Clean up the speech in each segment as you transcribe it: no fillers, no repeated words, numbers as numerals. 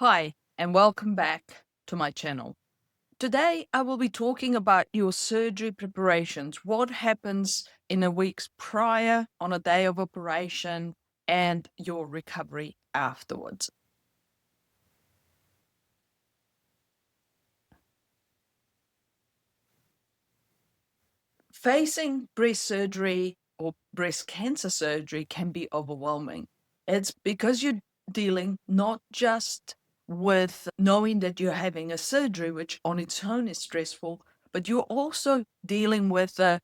Hi, and welcome back to my channel. Today, I will be talking about your surgery preparations, what happens in the weeks prior, on a day of operation, and your recovery afterwards. Facing breast surgery or breast cancer surgery can be overwhelming. It's because you're dealing not just with knowing that you're having a surgery, which on its own is stressful, but you're also dealing with a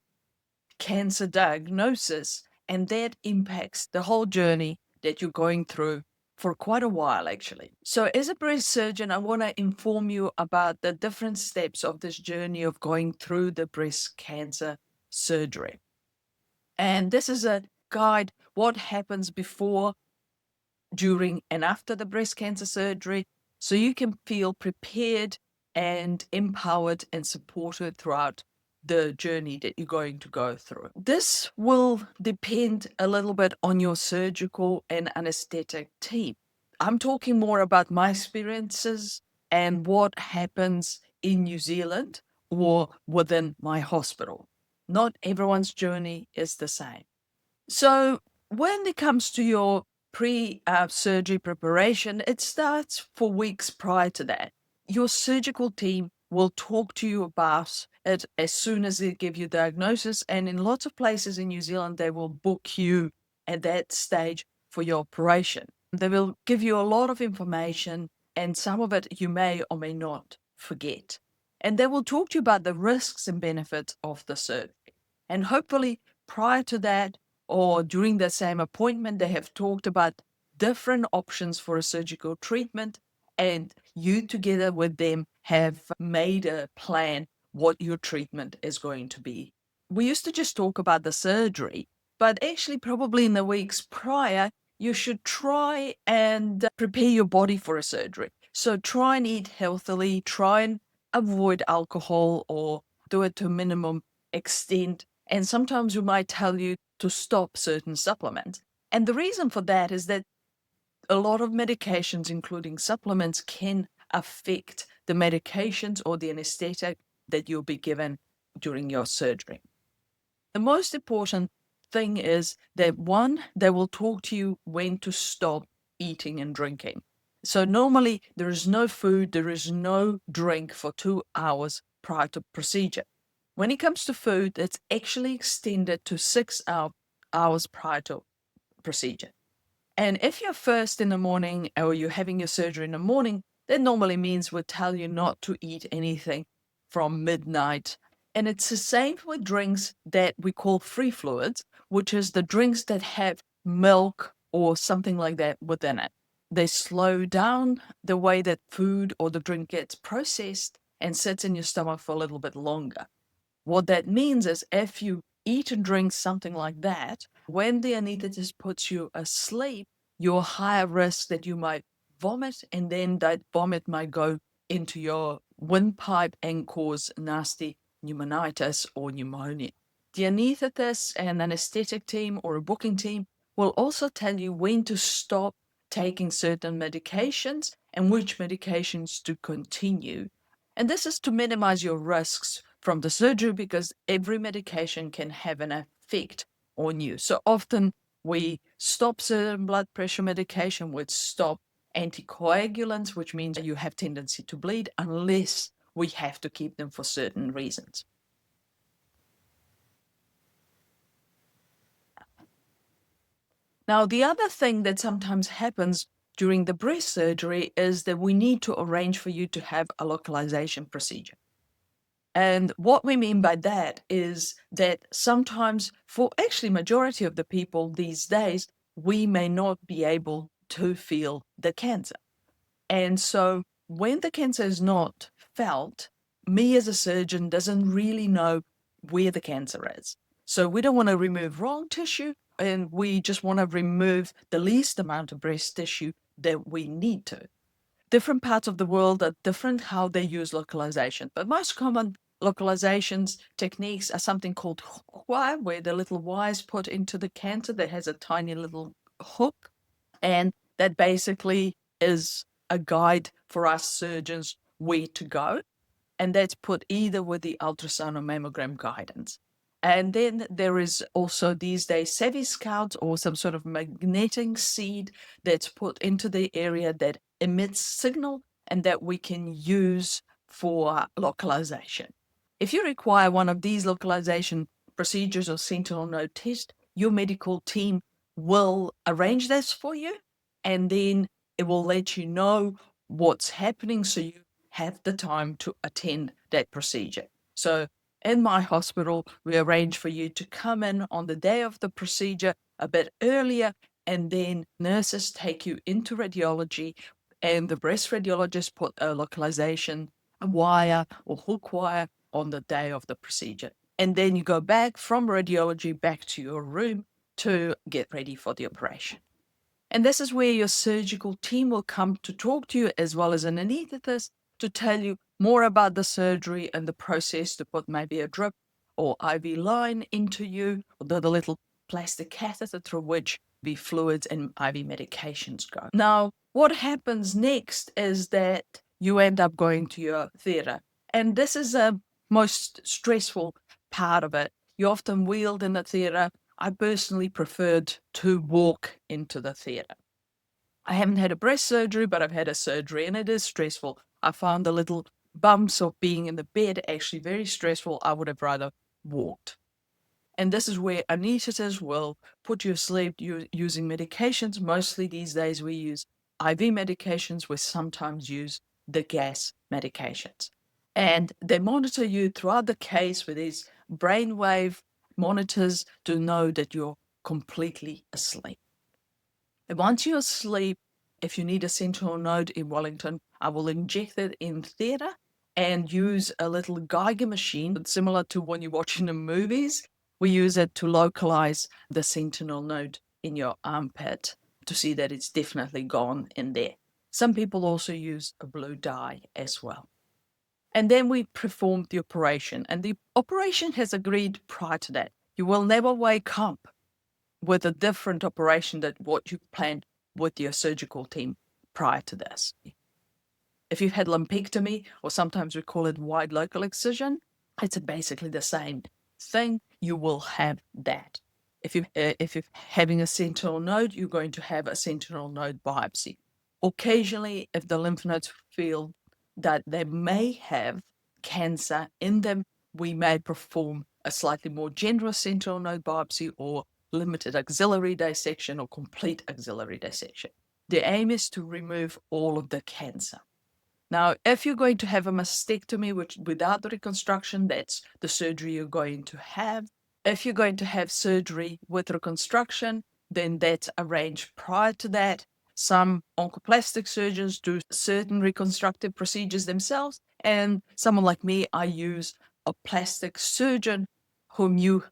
cancer diagnosis, and that impacts the whole journey that you're going through for quite a while, actually. So, as a breast surgeon, I want to inform you about the different steps of this journey of going through the breast cancer surgery. And this is a guide what happens before, during, and after the breast cancer surgery, so you can feel prepared and empowered and supported throughout the journey that you're going to go through. This will depend a little bit on your surgical and anesthetic team. I'm talking more about my experiences and what happens in New Zealand or within my hospital. Not everyone's journey is the same. So, when it comes to your pre-surgery preparation, it starts for weeks prior to that. Your surgical team will talk to you about it as soon as they give you diagnosis, and in lots of places in New Zealand, they will book you at that stage for your operation. They will give you a lot of information, and some of it you may or may not forget. And they will talk to you about the risks and benefits of the surgery. And hopefully, prior to that, or during the same appointment, they have talked about different options for a surgical treatment, and you together with them have made a plan what your treatment is going to be. We used to just talk about the surgery, but actually, probably in the weeks prior, you should try and prepare your body for a surgery. So try and eat healthily, try and avoid alcohol or do it to a minimum extent. And sometimes we might tell you to stop certain supplements. And the reason for that is that a lot of medications, including supplements, can affect the medications or the anesthetic that you'll be given during your surgery. The most important thing is that one, they will talk to you when to stop eating and drinking. So normally there is no food, there is no drink for 2 hours prior to procedure. When it comes to food, it's actually extended to 6 hours prior to procedure. And if you're first in the morning or you're having your surgery in the morning, that normally means we'll tell you not to eat anything from midnight. And it's the same with drinks that we call free fluids, which is the drinks that have milk or something like that within it. They slow down the way that food or the drink gets processed and sits in your stomach for a little bit longer. What that means is if you eat and drink something like that, when the anesthetist puts you asleep, you're higher risk that you might vomit, and then that vomit might go into your windpipe and cause nasty pneumonitis or pneumonia. The anesthetist and anesthetic team or a booking team will also tell you when to stop taking certain medications and which medications to continue. And this is to minimize your risks from the surgery because every medication can have an effect on you. So often we stop certain blood pressure medication, we stop anticoagulants, which means you have tendency to bleed unless we have to keep them for certain reasons. Now, the other thing that sometimes happens during the breast surgery is that we need to arrange for you to have a localization procedure. And what we mean by that is that sometimes, for actually majority of the people these days, we may not be able to feel the cancer. And so when the cancer is not felt, me as a surgeon doesn't really know where the cancer is. So we don't want to remove wrong tissue, and we just want to remove the least amount of breast tissue that we need to. Different parts of the world are different how they use localization, but most common localizations techniques are something called hua, where the little Y is put into the cancer that has a tiny little hook, and that basically is a guide for us surgeons where to go, and that's put either with the ultrasound or mammogram guidance. And then there is also these days Savvy Scouts or some sort of magnetic seed that's put into the area that emits signal and that we can use for localization. If you require one of these localization procedures or sentinel node test, your medical team will arrange this for you, and then it will let you know what's happening so you have the time to attend that procedure. So in my hospital, we arrange for you to come in on the day of the procedure a bit earlier, and then nurses take you into radiology, and the breast radiologist put a localization, a wire or hook wire on the day of the procedure. And then you go back from radiology back to your room to get ready for the operation. And this is where your surgical team will come to talk to you, as well as an anesthetist, to tell you more about the surgery and the process to put maybe a drip or IV line into you, or the little plastic catheter through which the fluids and IV medications go. Now, what happens next is that you end up going to your theatre. And this is a most stressful part of it. You're often wheeled in the theatre. I personally preferred to walk into the theatre. I haven't had a breast surgery, but I've had a surgery, and it is stressful. I found the little bumps of being in the bed actually very stressful. I would have rather walked. And this is where anesthetists will put you asleep using medications. Mostly these days we use IV medications. We sometimes use the gas medications. And they monitor you throughout the case with these brainwave monitors to know that you're completely asleep. And once you're asleep, if you need a sentinel node in Wellington, I will inject it in theatre and use a little Geiger machine, similar to when you watch in the movies. We use it to localize the sentinel node in your armpit to see that it's definitely gone in there. Some people also use a blue dye as well. And then we performed the operation, and the operation has agreed prior to that. You will never wake up with a different operation than what you planned with your surgical team prior to this. If you've had lumpectomy, or sometimes we call it wide local excision, it's basically the same thing. You will have that. If you're having a sentinel node, you're going to have a sentinel node biopsy. Occasionally, if the lymph nodes feel that they may have cancer in them, we may perform a slightly more generous sentinel node biopsy or limited axillary dissection or complete axillary dissection. The aim is to remove all of the cancer. Now, if you're going to have a mastectomy, which without the reconstruction, that's the surgery you're going to have. If you're going to have surgery with reconstruction, then that's arranged prior to that. Some oncoplastic surgeons do certain reconstructive procedures themselves, and someone like me, I use a plastic surgeon whom you,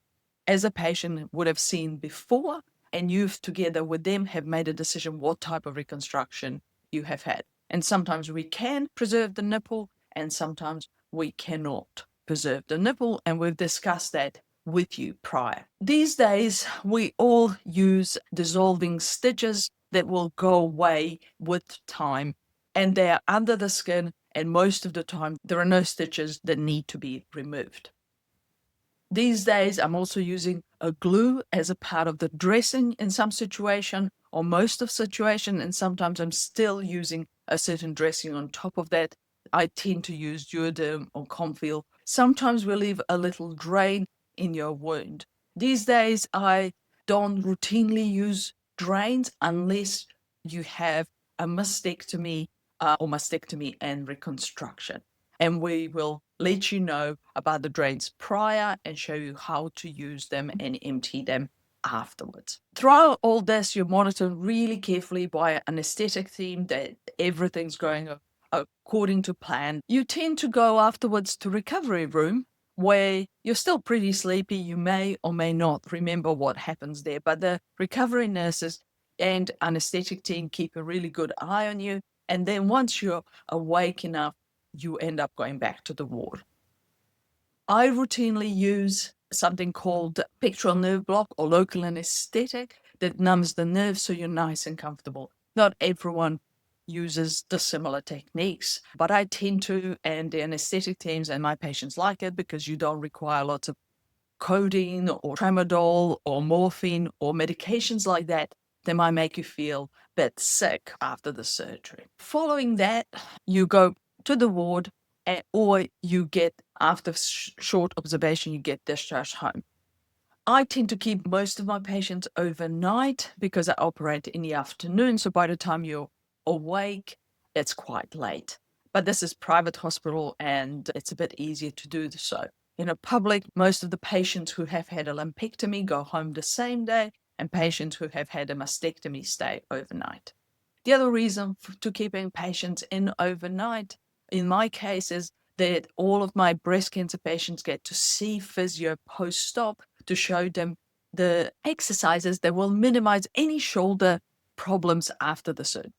as a patient, would have seen before, and you've together with them have made a decision what type of reconstruction you have had. And sometimes we can preserve the nipple, and sometimes we cannot preserve the nipple, and we've discussed that with you prior. These days, we all use dissolving stitches that will go away with time, and they are under the skin, and most of the time, there are no stitches that need to be removed. These days, I'm also using a glue as a part of the dressing in some situation, or most of situation, and sometimes I'm still using a certain dressing on top of that. I tend to use Duoderm or Comfeel. Sometimes we leave a little drain in your wound. These days, I don't routinely use drains unless you have a mastectomy or mastectomy and reconstruction. And we will let you know about the drains prior and show you how to use them and empty them afterwards. Throughout all this, you're monitored really carefully by an anesthetic team that everything's going according to plan. You tend to go afterwards to recovery room where you're still pretty sleepy. You may or may not remember what happens there, but the recovery nurses and anesthetic team keep a really good eye on you. And then once you're awake enough, you end up going back to the ward. I routinely use something called pectoral nerve block or local anesthetic that numbs the nerve so you're nice and comfortable. Not everyone uses the similar techniques. But I tend to, and the anesthetic teams and my patients like it because you don't require lots of codeine or tramadol or morphine or medications like that. They might make you feel a bit sick after the surgery. Following that, you go to the ward or you get, after short observation, you get discharged home. I tend to keep most of my patients overnight because I operate in the afternoon. So by the time you're awake, it's quite late. But this is private hospital and it's a bit easier to do so. In a public, most of the patients who have had a lumpectomy go home the same day, and patients who have had a mastectomy stay overnight. The other reason to keeping patients in overnight, in my case, is that all of my breast cancer patients get to see physio post-op to show them the exercises that will minimize any shoulder problems after the surgery.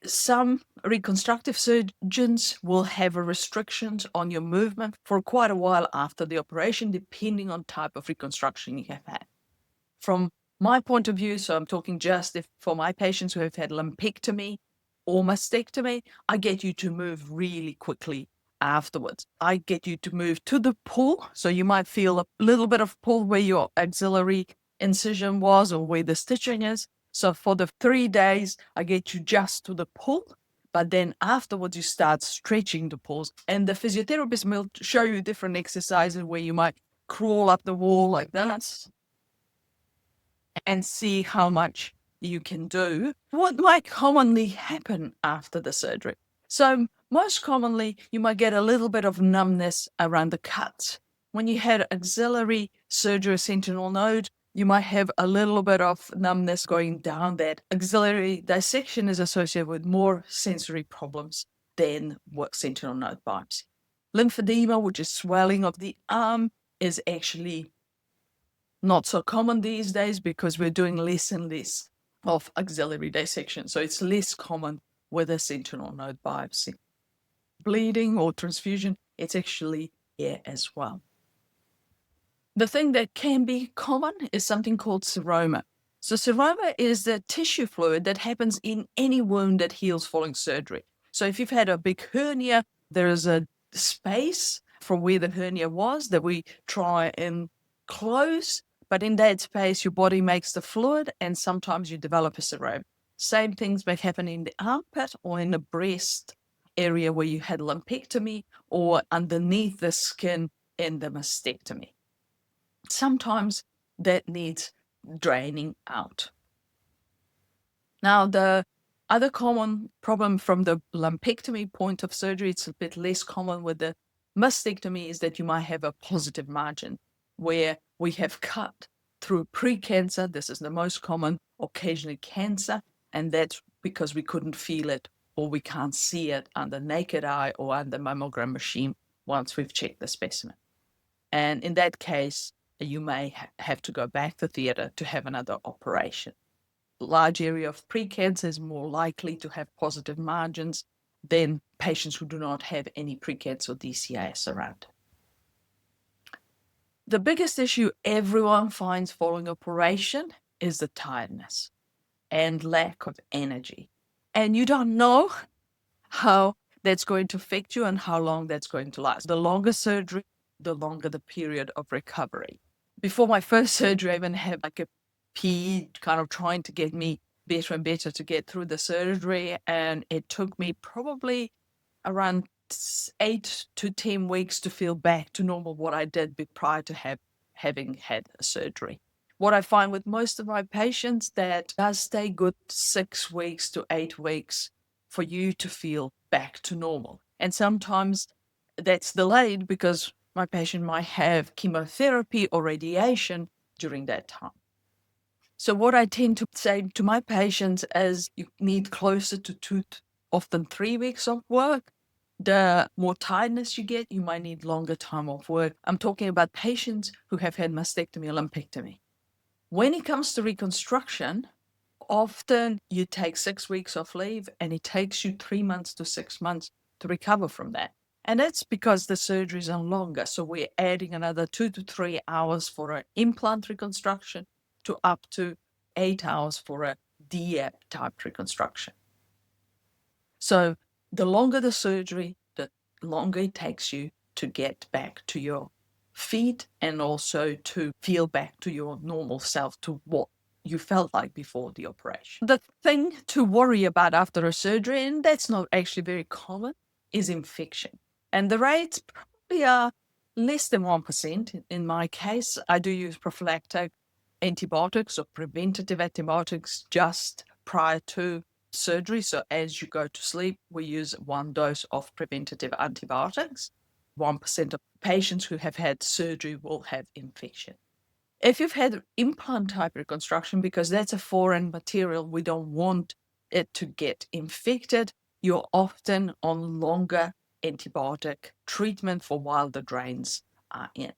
Some reconstructive surgeons will have restrictions on your movement for quite a while after the operation, depending on type of reconstruction you have had. From my point of view, so I'm talking just if for my patients who have had lumpectomy or mastectomy, I get you to move really quickly afterwards. I get you to move to the pull. So you might feel a little bit of pull where your axillary incision was or where the stitching is. So for the 3 days, I get you just to the pull. But then afterwards, you start stretching the pulls. And the physiotherapist will show you different exercises where you might crawl up the wall like that and see how much you can do. What might commonly happen after the surgery? So most commonly, you might get a little bit of numbness around the cuts. When you had axillary surgery sentinel node, you might have a little bit of numbness going down that. Axillary dissection is associated with more sensory problems than what sentinel node biopsy. Lymphedema, which is swelling of the arm, is actually not so common these days because we're doing less and less of axillary dissection. So it's less common with a sentinel node biopsy. Bleeding or transfusion, it's actually here as well. The thing that can be common is something called seroma. So seroma is the tissue fluid that happens in any wound that heals following surgery. So if you've had a big hernia, there is a space from where the hernia was that we try and close, but in that space, your body makes the fluid and sometimes you develop a seroma. Same things may happen in the armpit or in the breast area where you had lumpectomy or underneath the skin in the mastectomy. Sometimes that needs draining out. Now, the other common problem from the lumpectomy point of surgery, it's a bit less common with the mastectomy, is that you might have a positive margin where we have cut through precancer. This is the most common, occasionally cancer, and that's because we couldn't feel it or we can't see it under naked eye or under mammogram machine once we've checked the specimen. And in that case, you may have to go back to theatre to have another operation. Large area of precancer is more likely to have positive margins than patients who do not have any precancer or DCIS around. The biggest issue everyone finds following operation is the tiredness and lack of energy. And you don't know how that's going to affect you and how long that's going to last. The longer surgery, the longer the period of recovery. Before my first surgery, I even had like a PE kind of trying to get me better and better to get through the surgery. And it took me probably around 8 to 10 weeks to feel back to normal what I did prior to having had a surgery. What I find with most of my patients, that does stay good 6 weeks to 8 weeks for you to feel back to normal. And sometimes that's delayed because my patient might have chemotherapy or radiation during that time. So what I tend to say to my patients is you need closer to 2, often 3 weeks of work. The more tiredness you get, you might need longer time off work. I'm talking about patients who have had mastectomy or lumpectomy. When it comes to reconstruction, often you take 6 weeks off leave and it takes you 3 months to 6 months to recover from that. And that's because the surgeries are longer. So we're adding another 2 to 3 hours for an implant reconstruction to up to 8 hours for a DAP type reconstruction. So the longer the surgery, the longer it takes you to get back to your feet and also to feel back to your normal self, to what you felt like before the operation. The thing to worry about after a surgery, and that's not actually very common, is infection. And the rates probably are less than 1%. In my case, I do use prophylactic antibiotics or preventative antibiotics just prior to surgery. So as you go to sleep, we use 1 dose of preventative antibiotics. 1% of patients who have had surgery will have infection. If you've had implant type reconstruction, because that's a foreign material, we don't want it to get infected, you're often on longer antibiotic treatment for while the drains are in.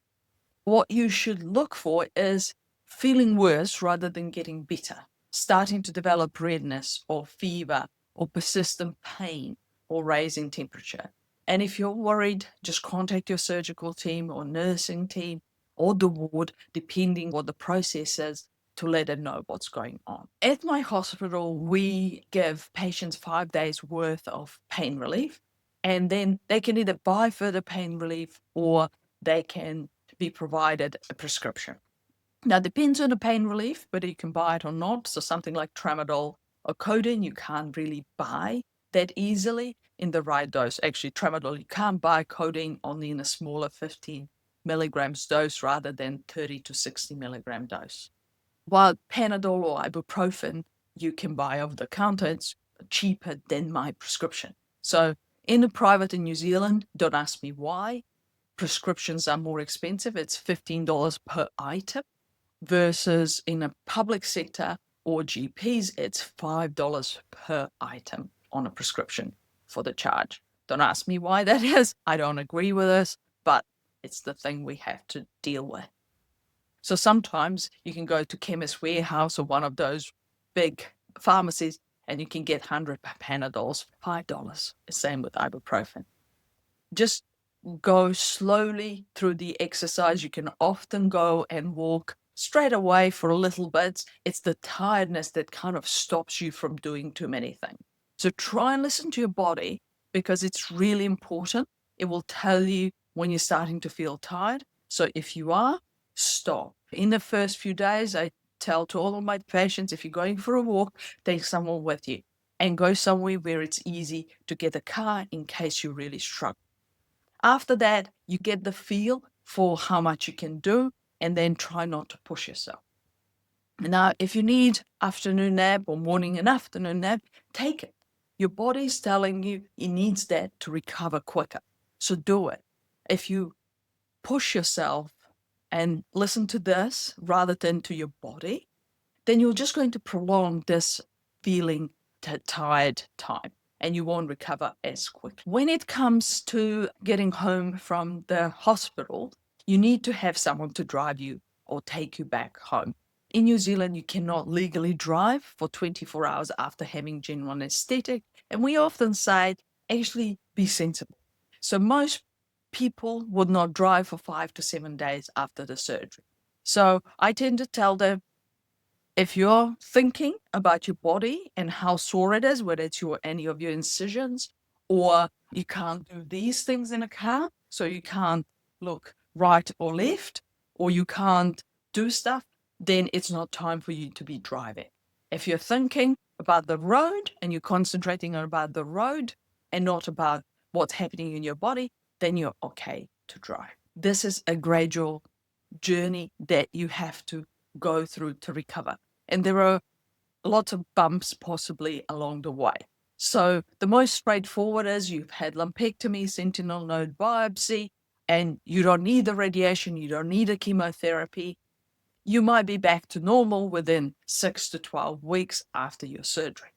What you should look for is feeling worse rather than getting better, starting to develop redness or fever or persistent pain or raising temperature. And if you're worried, just contact your surgical team or nursing team or the ward, depending what the process is, to let them know what's going on. At my hospital, we give patients 5 days worth of pain relief, and then they can either buy further pain relief or they can be provided a prescription. Now, it depends on the pain relief, whether you can buy it or not. So something like tramadol or codeine, you can't really buy that easily in the right dose. Actually, tramadol, you can't buy codeine only in a smaller 15 milligrams dose rather than 30 to 60 milligram dose. While Panadol or ibuprofen, you can buy over the counter, it's cheaper than my prescription. So in a private in New Zealand, don't ask me why, prescriptions are more expensive. It's $15 per item versus in a public sector or GPs, it's $5 per item on a prescription for the charge. Don't ask me why that is. I don't agree with this, but it's the thing we have to deal with. So sometimes you can go to Chemist Warehouse or one of those big pharmacies and you can get 100 Panadols for $5. Same with ibuprofen. Just go slowly through the exercise. You can often go and walk straight away for a little bit. It's the tiredness that kind of stops you from doing too many things. So try and listen to your body because it's really important. It will tell you when you're starting to feel tired. So if you are, stop. In the first few days, I tell to all of my patients, if you're going for a walk, take someone with you and go somewhere where it's easy to get a car in case you really struggle. After that, you get the feel for how much you can do and then try not to push yourself. Now, if you need afternoon nap or morning and afternoon nap, take it. Your body's telling you it needs that to recover quicker. So do it. If you push yourself and listen to this rather than to your body, then you're just going to prolong this feeling tired time and you won't recover as quick. When it comes to getting home from the hospital, you need to have someone to drive you or take you back home. In New Zealand, you cannot legally drive for 24 hours after having general anesthetic. And we often say, actually, be sensible. So most people would not drive for 5 to 7 days after the surgery. So I tend to tell them, if you're thinking about your body and how sore it is, whether it's any of your incisions, or you can't do these things in a car, so you can't look right or left, or you can't do stuff, then it's not time for you to be driving. If you're thinking about the road and you're concentrating on about the road and not about what's happening in your body, then you're okay to drive. This is a gradual journey that you have to go through to recover. And there are lots of bumps possibly along the way. So the most straightforward is you've had lumpectomy, sentinel node biopsy, and you don't need the radiation, you don't need a chemotherapy. You might be back to normal within 6 to 12 weeks after your surgery.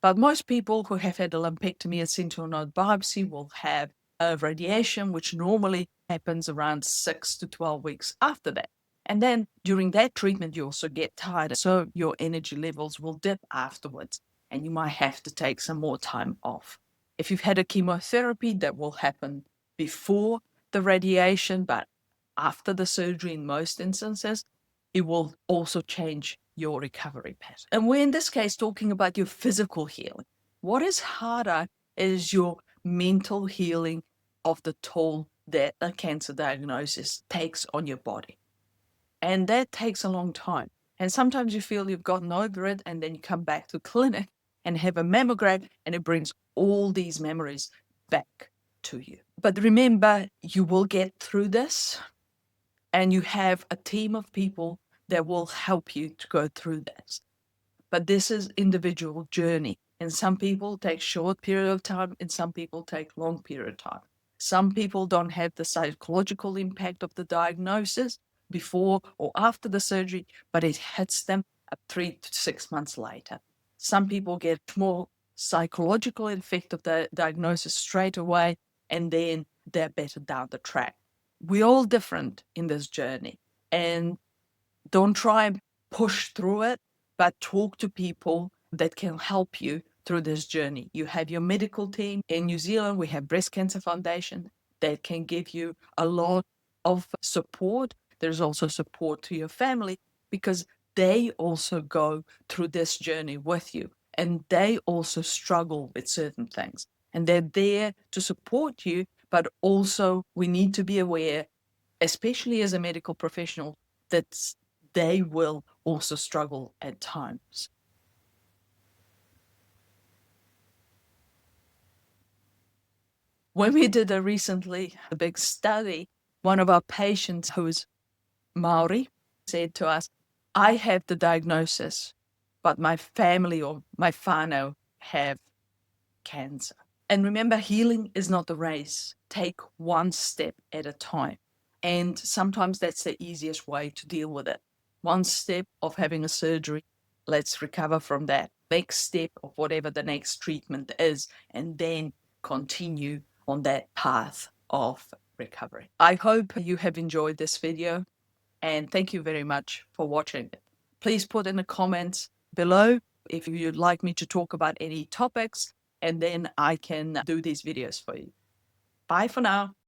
But most people who have had a lumpectomy and sentinel node biopsy will have a radiation, which normally happens around 6 to 12 weeks after that. And then during that treatment, you also get tired. So your energy levels will dip afterwards, and you might have to take some more time off. If you've had a chemotherapy, that will happen before the radiation, but after the surgery in most instances, it will also change your recovery pattern. And we're in this case talking about your physical healing. What is harder is your mental healing of the toll that a cancer diagnosis takes on your body. And that takes a long time. And sometimes you feel you've gotten over it, and then you come back to clinic and have a mammogram, and it brings all these memories back to you. But remember, you will get through this, and you have a team of people that will help you to go through this. But this is individual journey. And some people take short period of time, and some people take long period of time. Some people don't have the psychological impact of the diagnosis before or after the surgery, but it hits them 3 to 6 months later. Some people get more psychological effect of the diagnosis straight away, and then they're better down the track. We're all different in this journey, and don't try and push through it, but talk to people that can help you through this journey. You have your medical team. In New Zealand, we have Breast Cancer Foundation that can give you a lot of support. There's also support to your family because they also go through this journey with you, and they also struggle with certain things. And they're there to support you, but also we need to be aware, especially as a medical professional, that they will also struggle at times. When we did a big study, one of our patients who is Maori said to us, I have the diagnosis, but my family or my whānau have cancer. And remember, healing is not a race. Take one step at a time. And sometimes that's the easiest way to deal with it. One step of having a surgery, let's recover from that. Next step of whatever the next treatment is, and then continue on that path of recovery. I hope you have enjoyed this video, and thank you very much for watching it. Please put in the comments below if you'd like me to talk about any topics, and then I can do these videos for you. Bye for now.